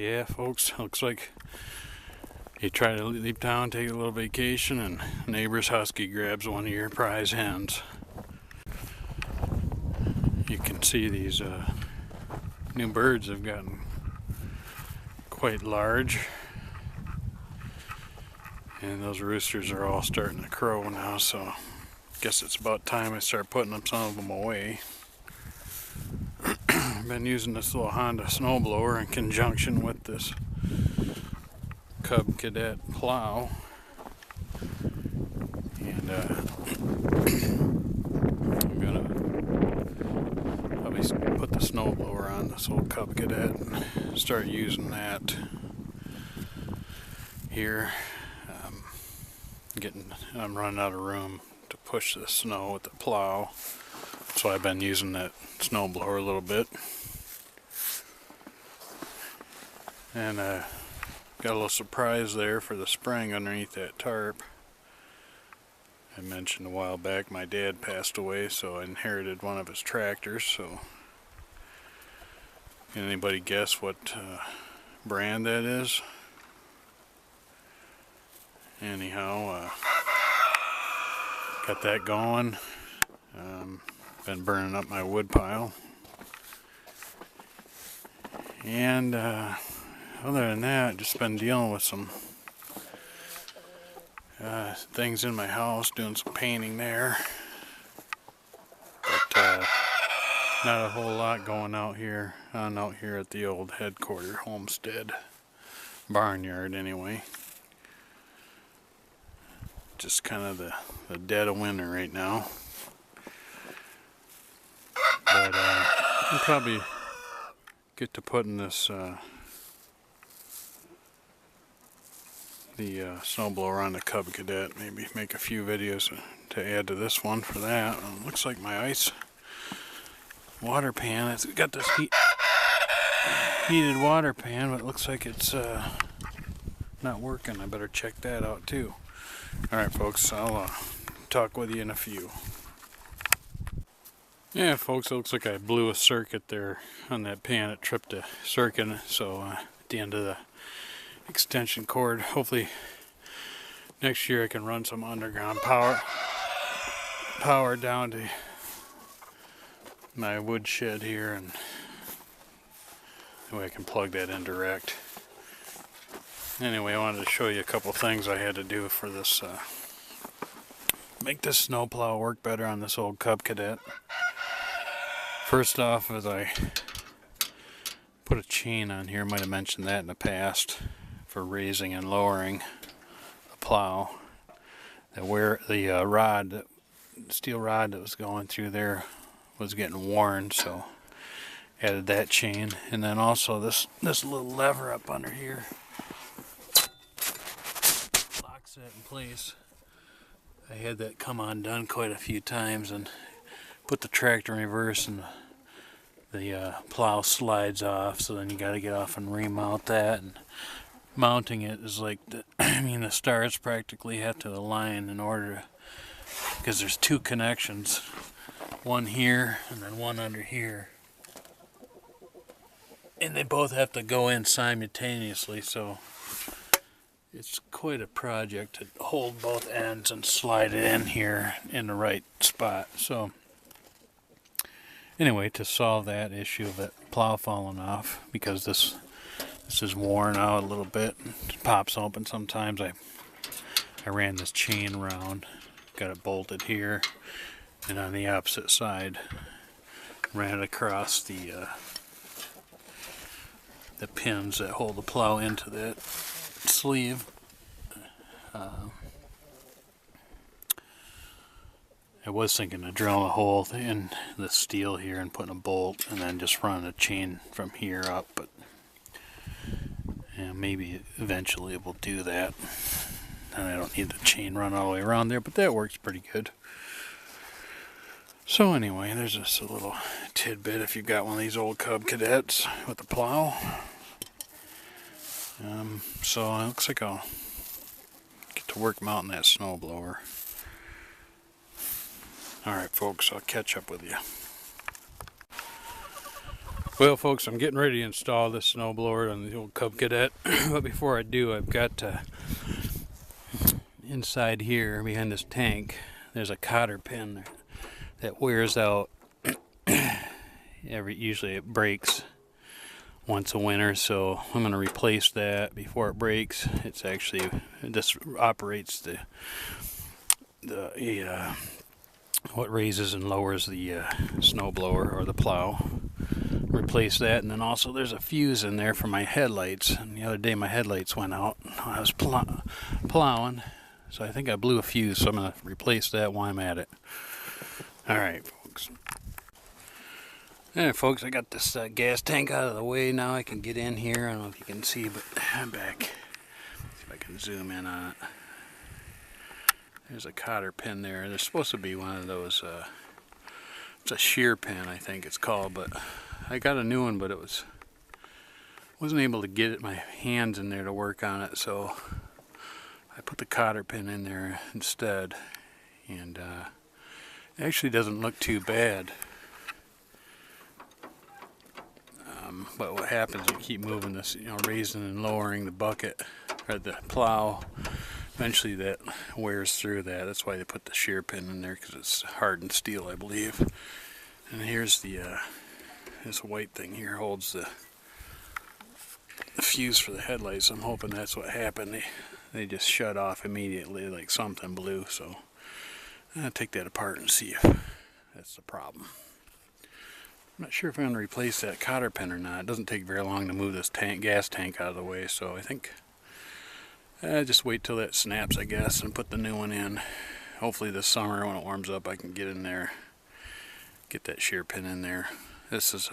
Yeah, folks, looks like you try to leave town, take a little vacation, and neighbor's husky grabs one of your prize hens. You can see these new birds have gotten quite large, and those roosters are all starting to crow now, so I guess it's about time I start putting some of them away. I've been using this little Honda snowblower in conjunction with this Cub Cadet plow, and I'm gonna probably put the snowblower on this old Cub Cadet and start using that here. I'm running out of room to push the snow with the plow, so I've been using that snowblower a little bit. And got a little surprise there for the spring underneath that tarp. I mentioned a while back my dad passed away, so I inherited one of his tractors. So can anybody guess what brand that is? Anyhow, got that going. Been burning up my wood pile, and other than that, just been dealing with some things in my house, doing some painting there, but not a whole lot going out here at the old headquarter homestead barnyard anyway. Just kind of the dead of winter right now, but I'll probably get to putting this the snowblower on the Cub Cadet. Maybe make a few videos to add to this one for that. Looks like my ice water pan, it's got this heated water pan, but it looks like it's not working. I better check that out too. Alright folks, I'll talk with you in a few. Yeah folks, it looks like I blew a circuit there on that pan. It tripped a circuit, so at the end of the extension cord, hopefully next year I can run some underground power down to my wood shed here, and that way I can plug that in direct. Anyway, I wanted to show you a couple things I had to do for this, make this snowplow work better on this old Cub Cadet. First off, is I put a chain on here. Might have mentioned that in the past for raising and lowering the plow. The steel rod that was going through there was getting worn, so added that chain, and then also this little lever up under here locks that in place. I had that come undone quite a few times, and put the tractor in reverse, and the plow slides off, so then you got to get off and remount that. And mounting it is like the stars practically have to align in order to, because there's two connections, one here and then one under here, and they both have to go in simultaneously, so it's quite a project to hold both ends and slide it in here in the right spot. So anyway, to solve that issue of that plow falling off, because this is worn out a little bit, it pops open sometimes, I ran this chain around, got it bolted here, and on the opposite side ran it across the pins that hold the plow into that sleeve. I was thinking of drilling a hole in the steel here and putting a bolt and then just running a chain from here up, but maybe eventually we'll do that, and I don't need the chain run all the way around there, but that works pretty good. So anyway, there's just a little tidbit if you've got one of these old Cub Cadets with a plow. So it looks like I'll get to work mounting that snowblower. Alright folks, I'll catch up with you. Well folks, I'm getting ready to install this snowblower on the old Cub Cadet, but before I do, I've got inside here behind this tank, there's a cotter pin that wears out. Usually it breaks once a winter, so I'm going to replace that before it breaks. It's actually, this operates what raises and lowers the snowblower or the plow. Replace that, and then also there's a fuse in there for my headlights, and the other day my headlights went out when I was plowing, so I think I blew a fuse, so I'm going to replace that while I'm at it. Alright folks. Alright folks, I got this gas tank out of the way. Now I can get in here. I don't know if you can see, but I'm back. See if I can zoom in on it. There's a cotter pin there. There's supposed to be one of those, it's a shear pin I think it's called, but I got a new one, but wasn't able to get my hands in there to work on it, so I put the cotter pin in there instead, and it actually doesn't look too bad. But what happens, you keep moving this, raising and lowering the bucket or the plow. Eventually that wears through that. That's why they put the shear pin in there, because it's hardened steel, I believe. And here's the this white thing here holds the fuse for the headlights. I'm hoping that's what happened. They just shut off immediately, like something blew. So I'll take that apart and see if that's the problem. I'm not sure if I'm going to replace that cotter pin or not. It doesn't take very long to move this gas tank out of the way, so I think just wait till that snaps, I guess, and put the new one in. Hopefully this summer when it warms up I can get in there, get that shear pin in there. This is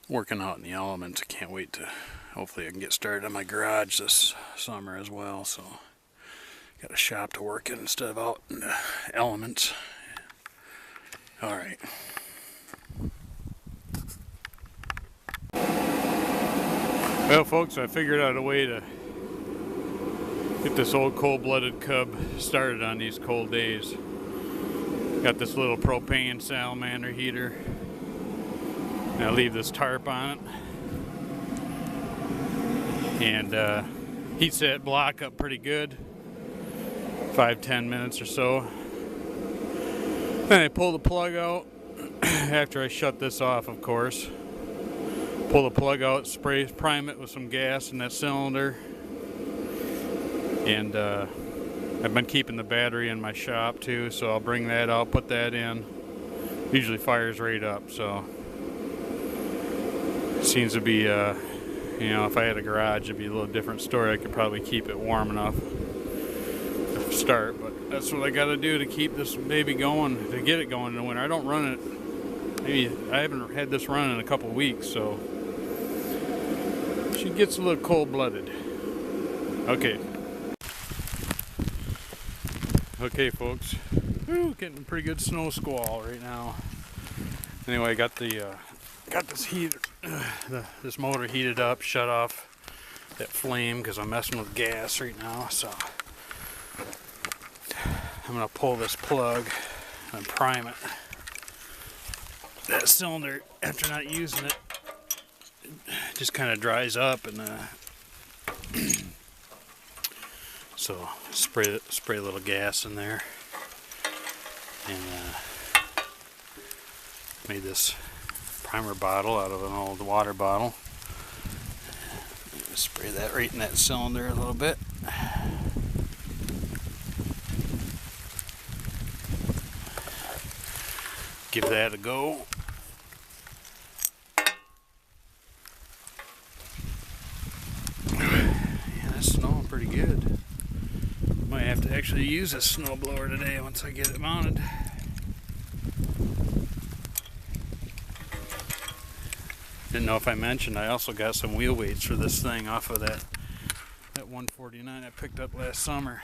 working out in the elements. I can't wait to, hopefully I can get started on my garage this summer as well, so got a shop to work in instead of out in the elements. Alright. Well folks, I figured out a way to get this old cold-blooded Cub started on these cold days. Got this little propane salamander heater. And I leave this tarp on it. And heats that block up pretty good. 5-10 minutes or so. Then I pull the plug out after I shut this off, of course. Pull the plug out, prime it with some gas in that cylinder. And I've been keeping the battery in my shop too, so I'll bring that out, put that in. Usually fires right up, so it seems to be, if I had a garage, it'd be a little different story. I could probably keep it warm enough to start, but that's what I got to do to keep this baby going, to get it going in the winter. I don't run it. Maybe I haven't had this run in a couple weeks, so she gets a little cold-blooded. Okay. Okay, folks. Woo, getting a pretty good snow squall right now. Anyway, I got this heater, this motor heated up, shut off that flame because I'm messing with gas right now. So I'm gonna pull this plug and prime it. That cylinder, after not using it, just kind of dries up, and so spray a little gas in there, and made this primer bottle out of an old water bottle. Spray that right in that cylinder a little bit. Give that a go. Snowing pretty good. Might have to actually use a snowblower today once I get it mounted. Didn't know if I mentioned, I also got some wheel weights for this thing off of that 149 I picked up last summer.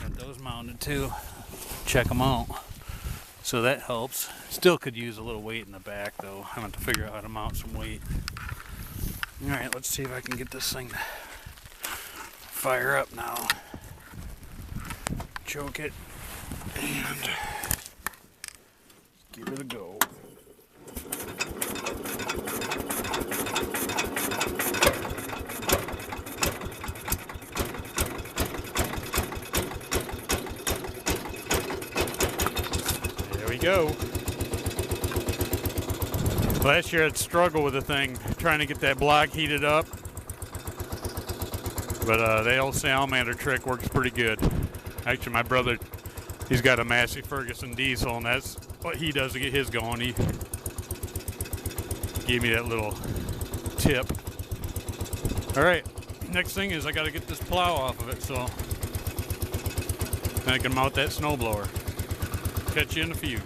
Got those mounted too. Check them out. So that helps. Still could use a little weight in the back though. I have to figure out how to mount some weight. Alright, let's see if I can get this thing to fire up now. Choke it and give it a go. we go. Last year I'd struggle with the thing, trying to get that block heated up. But the old salamander trick works pretty good. Actually, my brother, he's got a Massey Ferguson diesel, and that's what he does to get his going. He gave me that little tip. All right, next thing is I got to get this plow off of it, so I can mount that snowblower. Catch you in a few.